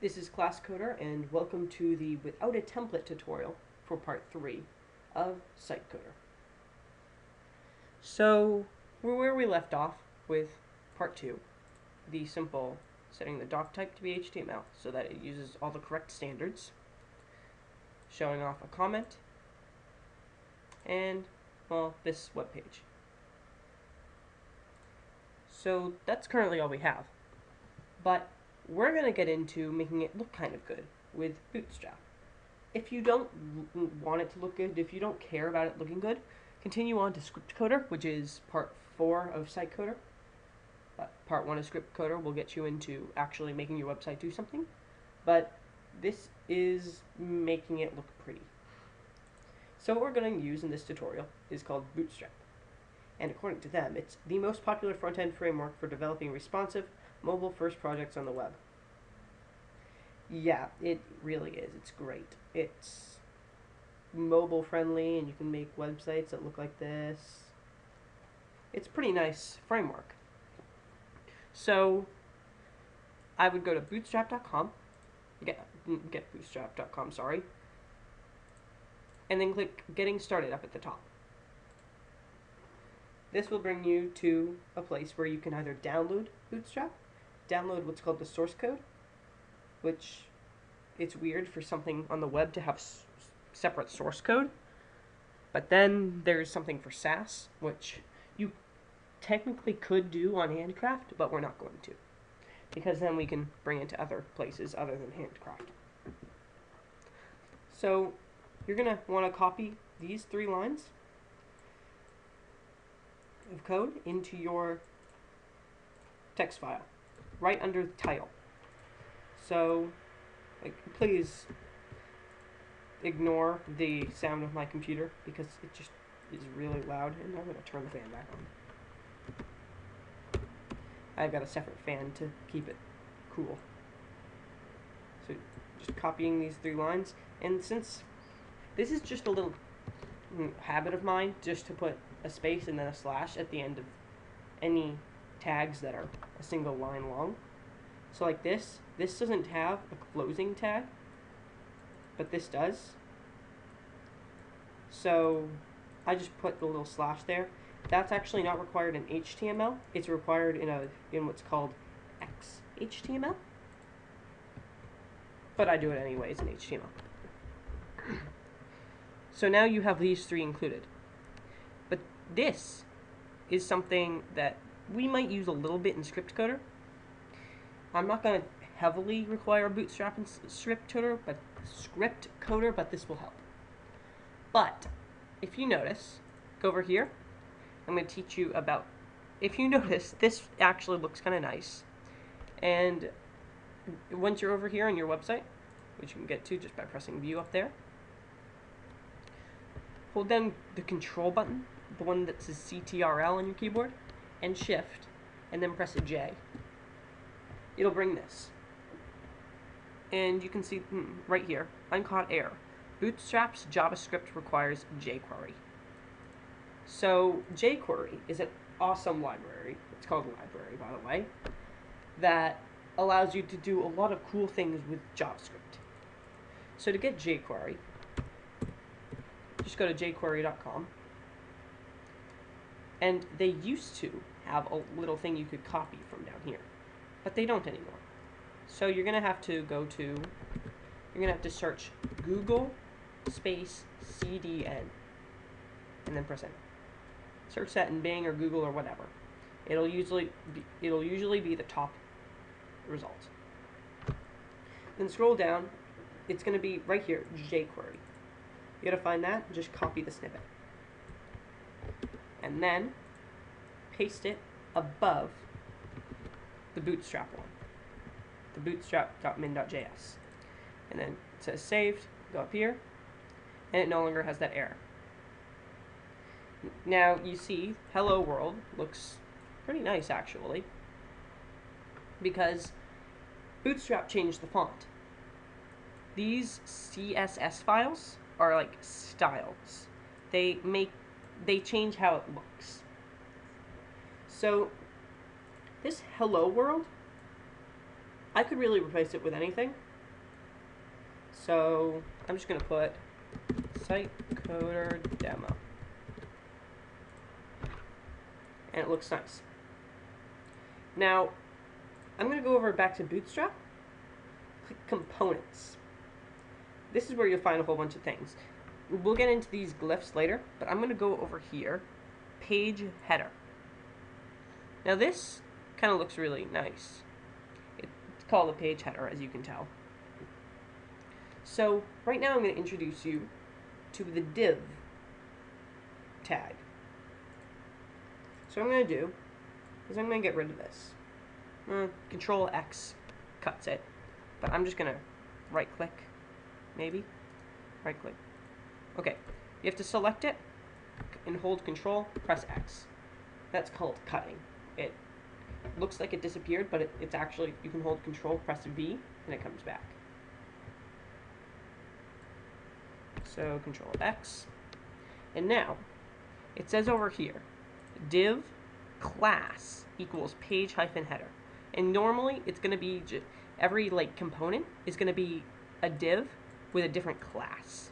This is SiteCoder, and welcome to the Without a Template tutorial for part 3 of SiteCoder. So, we're where we left off with part 2, the simple setting the doc type to be HTML so that it uses all the correct standards, showing off a comment, and, well, this web page. So, that's currently all we have. But we're going to get into making it look kind of good with Bootstrap. If you don't want it to look good, if you don't care about it looking good, continue on to ScriptCoder, which is part 4 of SiteCoder. Part 1 of ScriptCoder will get you into actually making your website do something, but this is making it look pretty. So what we're going to use in this tutorial is called Bootstrap, and according to them, it's the most popular front-end framework for developing responsive, mobile-first projects on the web. Yeah, it really is. It's great. It's mobile-friendly, and you can make websites that look like this. It's a pretty nice framework. So, I would go to bootstrap.com, get bootstrap.com, sorry, and then click Getting Started up at the top. This will bring you to a place where you can either download Bootstrap, download what's called the source code, which it's weird for something on the web to have separate source code, but then there's something for Sass, which you technically could do on Handcraft, but we're not going to, because then we can bring it to other places other than Handcraft. So you're going to want to copy these 3 lines of code into your text file, right under the title. So, please ignore the sound of my computer because it just is really loud, and I'm going to turn the fan back on. I've got a separate fan to keep it cool. So, just copying these 3 lines, and since this is just a little habit of mine, just to put a space and then a slash at the end of any tags that are a single line long. So like this doesn't have a closing tag, but this does. So I just put the little slash there. That's actually not required in HTML. It's required in what's called XHTML. But I do it anyways in HTML. So now you have these 3 included. But this is something that we might use a little bit in ScriptCoder. I'm not going to heavily require Bootstrap in ScriptCoder, but this will help. But if you notice, go over here. I'm going to teach you about. If you notice, this actually looks kind of nice. And once you're over here on your website, which you can get to just by pressing View up there, hold down the Control button, the one that says CTRL on your keyboard, and Shift, and then press a J. It'll bring this. And you can see right here, uncaught error. Bootstrap's JavaScript requires jQuery. So jQuery is an awesome library. It's called a library, by the way, that allows you to do a lot of cool things with JavaScript. So to get jQuery, just go to jQuery.com. And they used to have a little thing you could copy from down here, but they don't anymore. So you're going to have to search Google space CDN, and then press enter. Search that in Bing or Google or whatever. It'll usually be the top result. Then scroll down. It's going to be right here, jQuery. You got to find that and just copy the snippet. And then paste it above the Bootstrap one, the bootstrap.min.js. And then it says saved, go up here, and it no longer has that error. Now you see Hello World looks pretty nice actually, because Bootstrap changed the font. These CSS files are like styles. They change how it looks. So this Hello World, I could really replace it with anything. So I'm just going to put SiteCoder demo. And it looks nice. Now, I'm going to go over back to Bootstrap. Click Components. This is where you'll find a whole bunch of things. We'll get into these glyphs later, but I'm going to go over here, Page Header. Now this kind of looks really nice. It's called a page header, as you can tell. So right now I'm going to introduce you to the div tag. So what I'm going to do is I'm going to get rid of this. Control X cuts it, but I'm just going to right click, maybe, right click. Okay, you have to select it and hold Control, press X. That's called cutting. It looks like it disappeared, but it's actually, you can hold Control, press V, and it comes back. So Control X. And now, it says over here, div class equals page hyphen header. And normally, it's going to be, every component is going to be a div with a different class.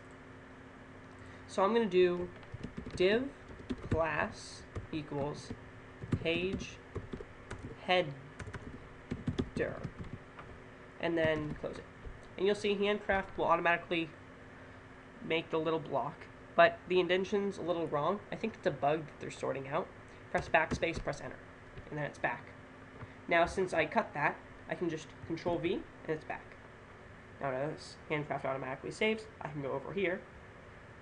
So I'm going to do div class equals page header, and then close it. And you'll see Handcraft will automatically make the little block, but the indention's a little wrong. I think it's a bug that they're sorting out. Press backspace, press enter, and then it's back. Now since I cut that, I can just Control V, and it's back. Now notice Handcraft automatically saves. I can go over here,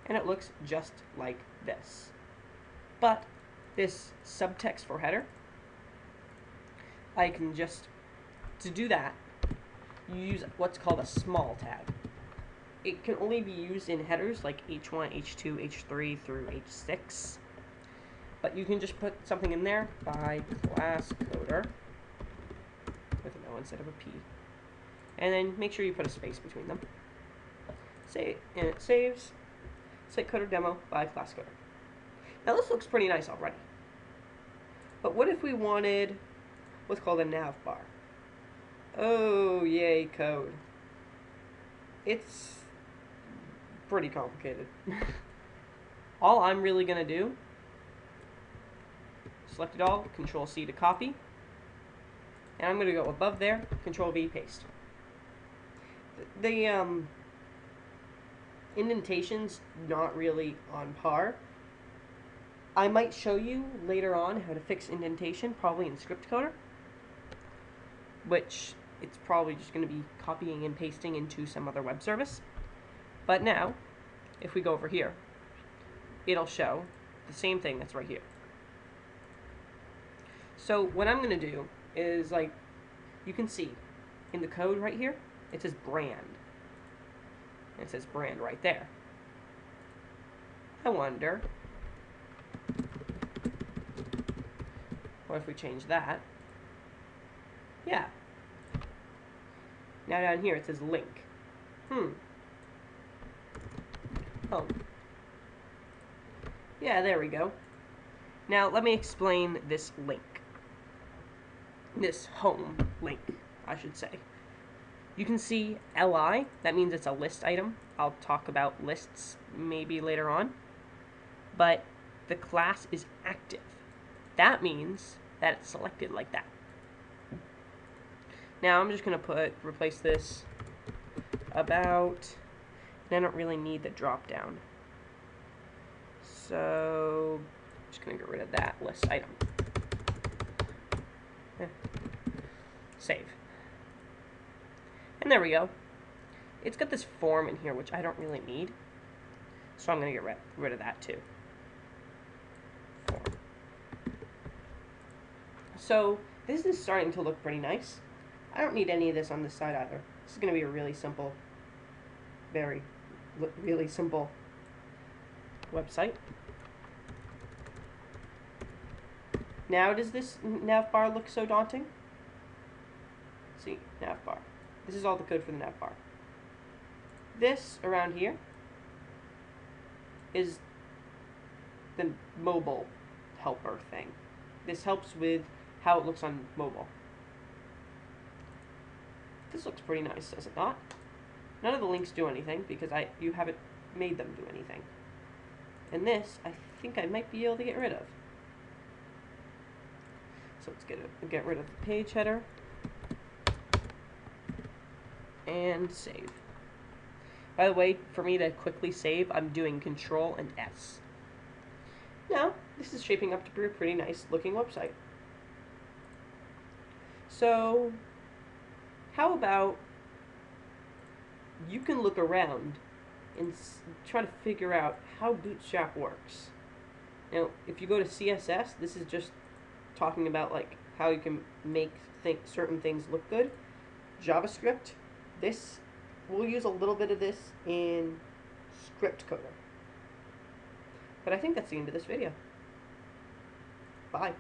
and it looks just like this. But this subtext for header, I can just, to do that, you use what's called a small tag. It can only be used in headers like H1, H2, H3 through H6. But you can just put something in there by class coder with an O instead of a P. And then make sure you put a space between them. Save, and it saves. SiteCoder demo by class coder. Now this looks pretty nice already. But what if we wanted what's called a nav bar? Oh, yay, code. It's pretty complicated. All I'm really going to do, select it all, Control C to copy, and I'm going to go above there, Control V, paste. The indentation's not really on par. I might show you later on how to fix indentation, probably in ScriptCoder, which it's probably just going to be copying and pasting into some other web service. But now, if we go over here, it'll show the same thing that's right here. So what I'm going to do is, you can see in the code right here, it says brand. And it says brand right there. I wonder, what if we change that? Yeah. Now down here it says link. Oh. Yeah, there we go. Now let me explain this link. This home link, I should say. You can see LI, that means it's a list item. I'll talk about lists maybe later on. But the class is active. That means that it's selected like that. Now I'm just going to replace this about, and I don't really need the drop down. So I'm just going to get rid of that list item. Save. And there we go. It's got this form in here, which I don't really need. So I'm going to get rid of that too. Form. So this is starting to look pretty nice. I don't need any of this on this side either. This is going to be a really simple, really simple website. Now does this nav bar look so daunting? See, nav bar. This is all the code for the nav bar. This around here is the mobile helper thing. This helps with how it looks on mobile. This looks pretty nice, does it not? None of the links do anything because you haven't made them do anything. And this, I think I might be able to get rid of. So let's get rid of the page header and save. By the way, for me to quickly save, I'm doing Control and S. Now, this is shaping up to be a pretty nice looking website. So, how about you can look around and try to figure out how Bootstrap works. Now, if you go to CSS, this is just talking about like how you can make certain things look good. JavaScript, we'll use a little bit of this in SiteCoder. But I think that's the end of this video. Bye.